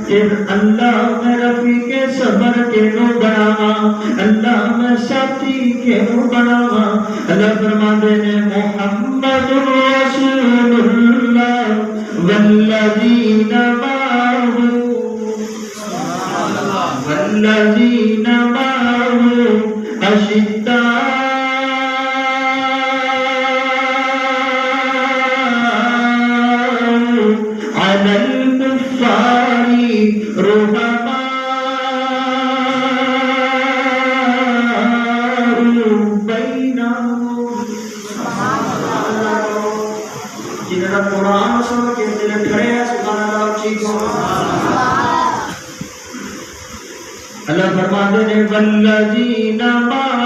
پھر اللہ میں رفیق صبر کے نو بناوا، اللہ میں ساتھی کے نو بناوا۔ اللہ فرماتے ہیں محمد رسول اللہ والذین معہ والذین معہ اشداء علی الکفار رحماء بینہم۔ جنہاں قرآن سن کے دل ٹھڑے ہیں سبحان اللہ اچھی کو۔ اللہ فرماتے ہیں والذین معہ،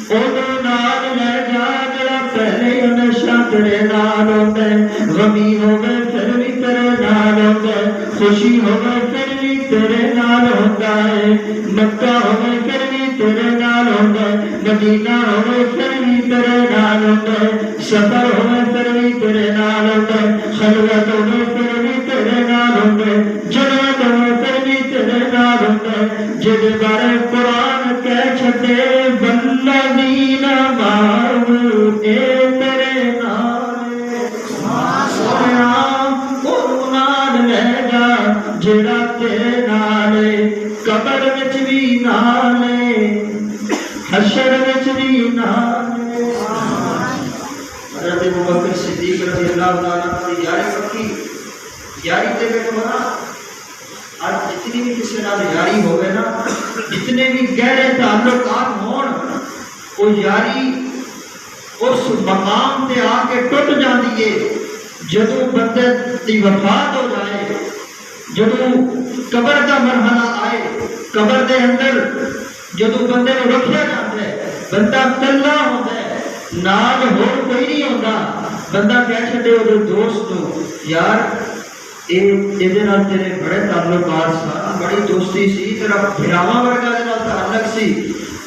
انہوں نال لے جا جڑا پہلے ہمیشہ تیرے نال ہوتا ہے، غمی ہوگئے پھر بھی تیرے نال ہوتا ہے، خوشی ہوگئے پھر بھی تیرے نال ہوتا ہے، مکہ ہوگئے پھر بھی تیرے نال ہوتا ہے، مدینہ ہوگئے پھر بھی تیرے نال ہوتا ہے، سفر ہوگئے پھر بھی تیرے نال ہوتا ہے، خلوت ہوگئے پھر بھی تیرے نال ہوتا ہے، جنت ہوگئے پھر بھی تیرے نال ہوتا ہے۔ جد بارے قرآن کہہ چھتے والذین معہ، اے تیرے نال سویا انہوں نال لے جا جڑا تیرے نال، قبر وچ بھی نال، حشر وچ بھی نال۔ حضرت ابوبکر صدیق رضی اللہ عنہ کی یاری پکی، یاری تے بیٹھا آج جتنی بھی کسی نال یاری ہوئے نا، جتنے بھی گہرے تعلقات ہون، وہ یاری اس مقام تے آ کے ٹوٹ جاندی ہے جدوں بندے دی وفات ہو جائے، جدوں قبر کا مرحلہ آئے، قبر دے اندر جدوں بندے نو رکھیا جاتا ہے، بندہ کلا ہوتا ہے، نال ہور کوئی نہیں ہوتا، بندہ کہہ چھڈے وہ دوست نو یار تیرے بڑے تعلقات سن، بڑی دوستی سی، تیرا بھراواں ورگا دے نال تعلق سی،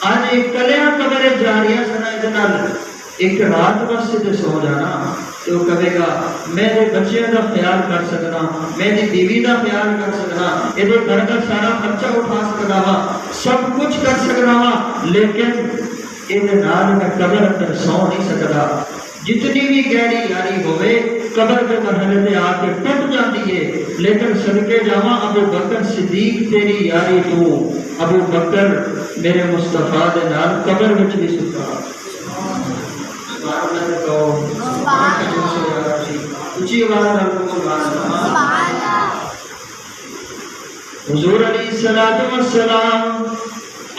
اج کلیاں قبر جاریہ سنا دے نال ایک رات مسجد سو جانا، تو کہے گا میں دے بچیاں دا خیال کر سکنا، میں دی بیوی دا خیال کر سکنا، اے دے گھر دا سارا خرچہ اٹھا سکنا وا، سب کچھ کر سکنا وا، لیکن اے دے نال میں قبر اندر سو نہیں سکدا۔ جتنی بھی گہری یاری ہوئے قبر کے مرحلے میں آ کے ٹوٹ جاتی ہے، لیکن صدقے جاواں ابو بکر صدیق تیری یاری تو، ابو بکر میرے مصطفیٰ دے نال قبر وچ بھی ستا۔ سبحان اللہ کہو، اونچی آواز نال کہو سبحان اللہ۔ حضور علیہ الصلوۃ والسلام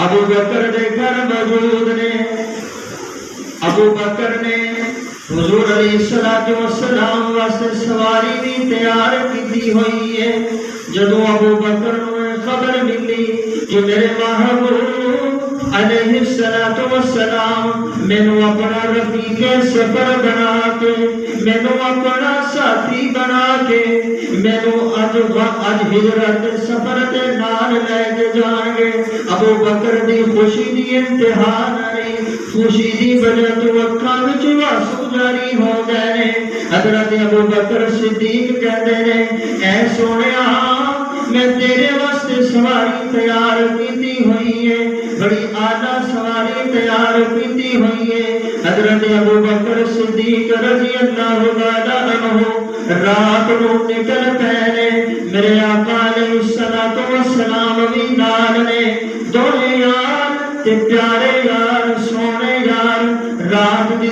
ابو بکر دے گھر موجود نے، ابو بکر نے حضور علیہ السلام واسطے سواری بھی تیار کی ہوئی ہے۔ جدو ابو بکر نو خبر ملی کہ میرے محبوب علیہ السلام مینو اپنا رفیق سفر بنا کے، مینو اپنا ساتھی بنا کے، مینو اج ہجرت سفر کے نال لے کے جان گے۔ ابو بکر دی خوشی دی انتہا نہیں، خوشی دی وجہ تو اکھاں وچ آنسو جاری ہو گئے نے۔ حضرت ابو بکر صدیق کہتے ہیں اے سونیا میں تیرے واسطے سواری تیار کیتی ہوئی ہے، بڑی اعلیٰ سواری تیار کیتی ہوئی ہے۔ حضرت ابو بکر صدیق رضی اللہ عنہ رات کو نکل پے، میرے آقا علیہ السلام بھی نال نے، دونے یار تے پیارے یار سونے یار، رات دی